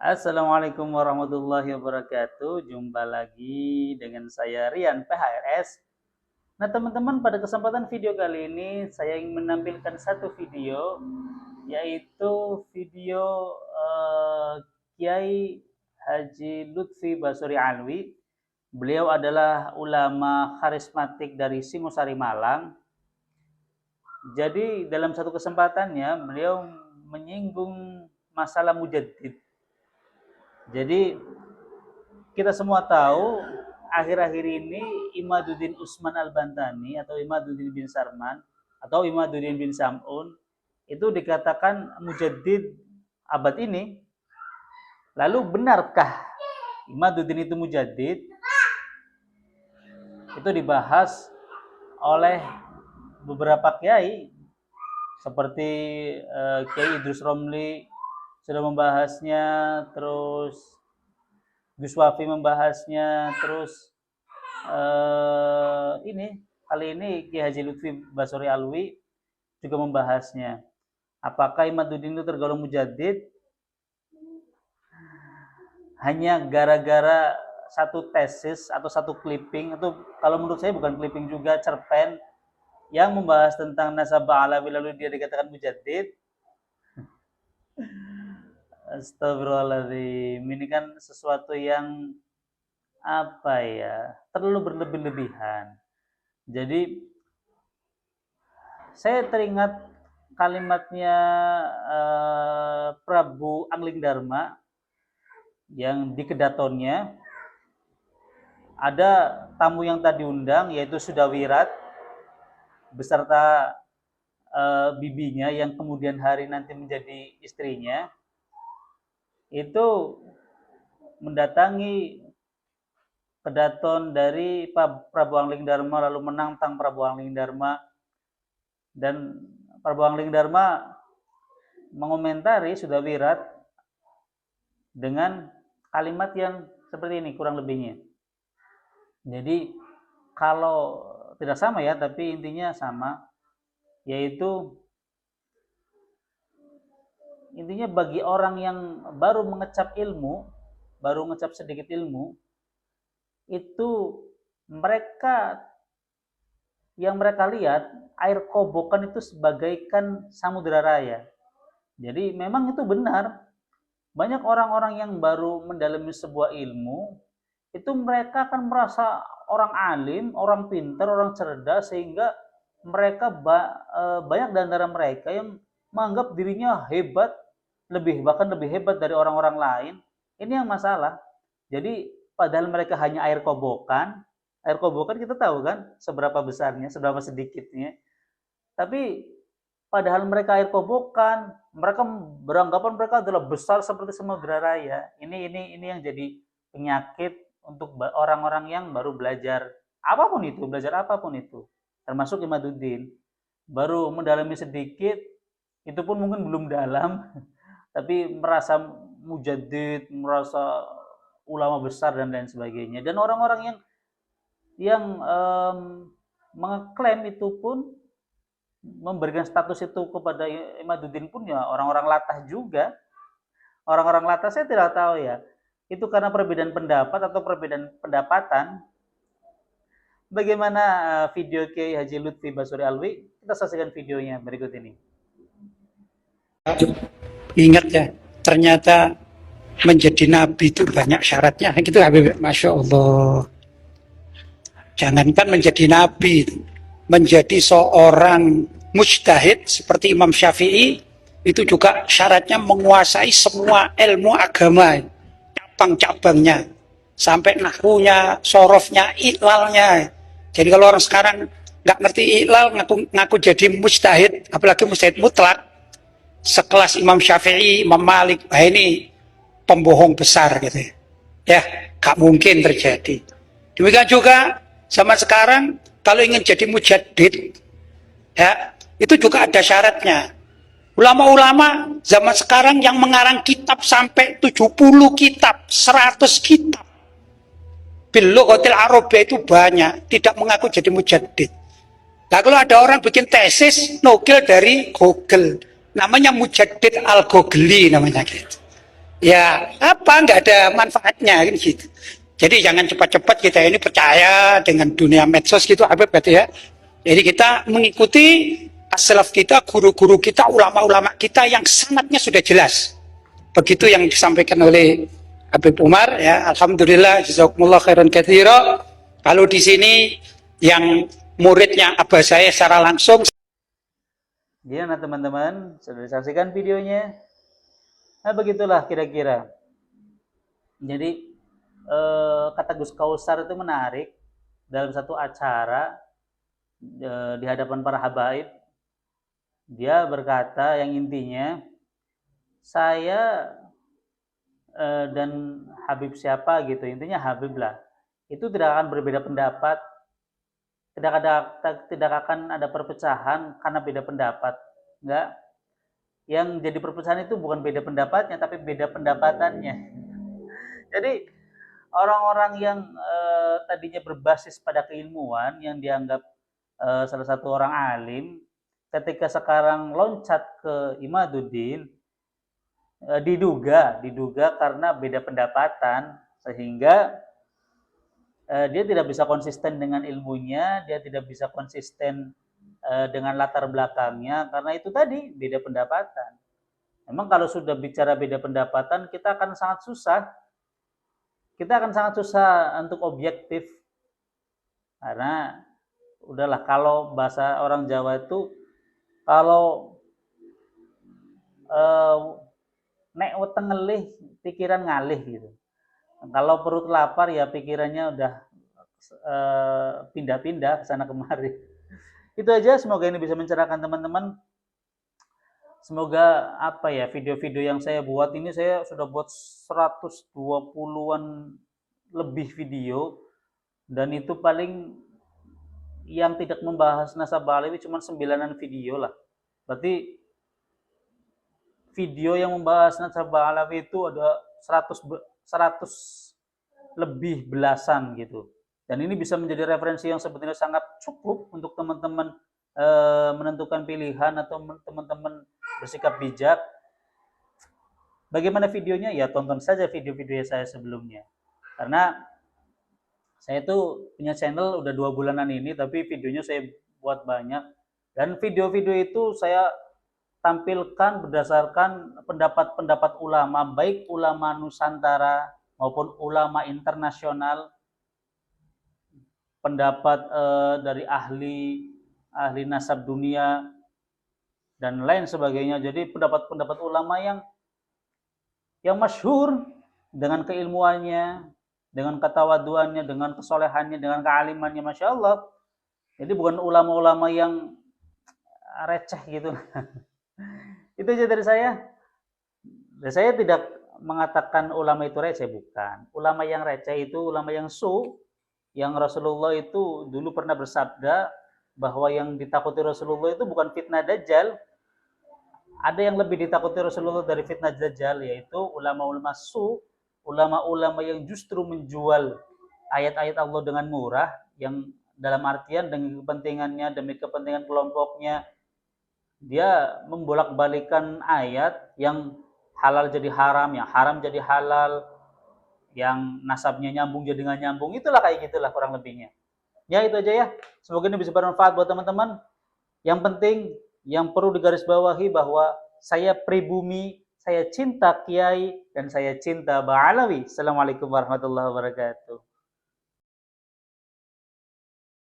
Assalamualaikum warahmatullahi wabarakatuh. Jumpa lagi dengan saya Rian PHRS. Nah, teman-teman, pada kesempatan video kali ini saya ingin menampilkan satu video, yaitu video Kiai Haji Lutfi Basori Alwi. Beliau adalah ulama karismatik dari Singosari Malang. Jadi dalam satu kesempatannya beliau menyinggung masalah mujaddid. Jadi kita semua tahu akhir-akhir ini Imaduddin Usman Al-Bantani atau Imaduddin bin Sarman atau Imaduddin bin Sam'un itu dikatakan mujaddid abad ini. Lalu benarkah Imaduddin itu mujaddid? Itu dibahas oleh beberapa kiai seperti Kiai Idrus Romli sudah membahasnya, terus Gus Wafi membahasnya, terus kali ini Kiai Haji Lutfi Basori Alwi juga membahasnya. Apakah Imaduddin itu tergolong mujaddid hanya gara-gara satu tesis atau satu clipping, atau kalau menurut saya bukan clipping juga, cerpen yang membahas tentang nasabah alawi lalu dia dikatakan mujaddid? Astagfirullahaladzim, ini kan sesuatu yang apa ya, terlalu berlebih-lebihan. Jadi saya teringat kalimatnya Prabu Angling Dharma yang di kedatonnya ada tamu yang tadi diundang, yaitu Sudawirat beserta bibinya yang kemudian hari nanti menjadi istrinya, itu mendatangi kedaton dari Prabu Angling Dharma lalu menantang Prabu Angling Dharma, dan Prabu Angling Dharma mengomentari Sudawirat dengan kalimat yang seperti ini kurang lebihnya. Jadi kalau tidak sama ya, tapi intinya sama, yaitu intinya bagi orang yang baru mengecap ilmu, baru mengecap sedikit ilmu, itu yang mereka lihat air kobokan itu sebagaikan samudera raya. Jadi memang itu benar. Banyak orang-orang yang baru mendalami sebuah ilmu, itu mereka akan merasa orang alim, orang pintar, orang cerdas, sehingga mereka banyak di antara mereka yang menganggap dirinya hebat, bahkan lebih hebat dari orang-orang lain. Ini yang masalah. Jadi padahal mereka hanya air kobokan kita tahu kan seberapa besarnya, seberapa sedikitnya. Tapi padahal mereka air kobokan, mereka beranggapan mereka adalah besar seperti samudera raya. Ini yang jadi penyakit untuk orang-orang yang baru belajar apapun itu, termasuk Imaduddin. Baru mendalami sedikit, itu pun mungkin belum dalam, tapi merasa mujaddid, merasa ulama besar dan lain sebagainya. Dan orang-orang yang mengklaim itu pun, memberikan status itu kepada Imaduddin pun ya orang-orang latah juga. Orang-orang latah saya tidak tahu ya, itu karena perbedaan pendapat atau perbedaan pendapatan. Bagaimana video Kiai Haji Lutfi Basori Alwi? Kita saksikan videonya berikut ini. Ingat ya, ternyata menjadi nabi itu banyak syaratnya. Gitu Habib, Masya Allah. Jangankan menjadi nabi, menjadi seorang mujtahid seperti Imam Syafi'i, itu juga syaratnya menguasai semua ilmu agama, cabang-cabangnya, sampai nahwunya, sorofnya, iklalnya. Jadi kalau orang sekarang nggak ngerti iklal, ngaku jadi mujtahid, apalagi mujtahid mutlak, sekelas Imam Syafi'i, Imam Malik, ini pembohong besar gitu ya, gak mungkin terjadi. Demikian juga zaman sekarang, kalau ingin jadi mujaddid ya, itu juga ada syaratnya. Ulama-ulama zaman sekarang yang mengarang kitab sampai 70 kitab, 100 kitab bil lughatil arabiyyah itu banyak, tidak mengaku jadi mujaddid. Nah, kalau ada orang bikin tesis nukil dari Google, namanya Mujaddid Al-Ghogli namanya gitu. ya apa nggak ada manfaatnya kan gitu. Jadi jangan cepat-cepat kita ini percaya dengan dunia medsos gitu Habib berarti ya. Jadi kita mengikuti as-salaf kita, guru-guru kita, ulama-ulama kita yang sanatnya sudah jelas. Begitu yang disampaikan oleh Habib Umar ya. Alhamdulillah jazakumullah khairan katsira. Kalau di sini yang muridnya abah saya secara langsung. Gimana teman-teman? Sudah disaksikan videonya? Nah, begitulah kira-kira. Jadi kata Gus Kausar itu menarik dalam satu acara di hadapan para habaib. Dia berkata yang intinya, saya dan Habib siapa gitu, intinya Habib lah, itu tidak akan berbeda pendapat, tidak akan ada perpecahan karena beda pendapat, enggak. Yang jadi perpecahan itu bukan beda pendapatnya, tapi beda pendapatannya. Jadi orang-orang yang tadinya berbasis pada keilmuan, yang dianggap salah satu orang alim, ketika sekarang loncat ke Imaduddin, diduga karena beda pendapatan, sehingga dia tidak bisa konsisten dengan ilmunya, dia tidak bisa konsisten dengan latar belakangnya, karena itu tadi beda pendapatan. Memang kalau sudah bicara beda pendapatan, kita akan sangat susah untuk objektif, karena udahlah, kalau bahasa orang Jawa itu, kalau nek weteng ngelih pikiran ngalih gitu. Kalau perut lapar ya pikirannya udah pindah-pindah ke sana kemari. Itu aja, semoga ini bisa mencerahkan teman-teman. Semoga apa ya, video-video yang saya buat ini, saya sudah buat 120-an lebih video, dan itu paling yang tidak membahas nasabah alawi cuma 9-an video lah. Berarti video yang membahas nasabah alawi itu ada 100 lebih belasan gitu. Dan ini bisa menjadi referensi yang sebetulnya sangat cukup untuk teman-teman menentukan pilihan atau teman-teman bersikap bijak. Bagaimana videonya? Ya tonton saja video-video saya sebelumnya. Karena saya itu punya channel udah 2 bulanan ini, tapi videonya saya buat banyak. Dan video-video itu saya tampilkan berdasarkan pendapat-pendapat ulama, baik ulama Nusantara maupun ulama internasional, pendapat dari ahli nasab dunia dan lain sebagainya. Jadi pendapat-pendapat ulama yang masyhur dengan keilmuannya, dengan ketawaduannya, dengan kesolehannya, dengan kealimannya, masya Allah. Jadi bukan ulama-ulama yang receh gitu. Itu aja dari saya. Dan saya tidak mengatakan ulama itu receh, bukan. Ulama yang receh itu ulama yang yang Rasulullah itu dulu pernah bersabda bahwa yang ditakuti Rasulullah itu bukan fitnah dajjal. Ada yang lebih ditakuti Rasulullah dari fitnah dajjal, yaitu ulama-ulama ulama-ulama yang justru menjual ayat-ayat Allah dengan murah, yang dalam artian demi kepentingannya, demi kepentingan kelompoknya, dia membolak-balikan ayat, yang halal jadi haram, yang haram jadi halal, yang nasabnya nyambung jadi nggak nyambung. Itulah kayak gitulah kurang lebihnya. Ya itu aja ya. Semoga ini bisa bermanfaat buat teman-teman. Yang penting, yang perlu digarisbawahi bahwa saya pribumi, saya cinta Kiai, dan saya cinta Ba'alawi. Assalamualaikum warahmatullahi wabarakatuh.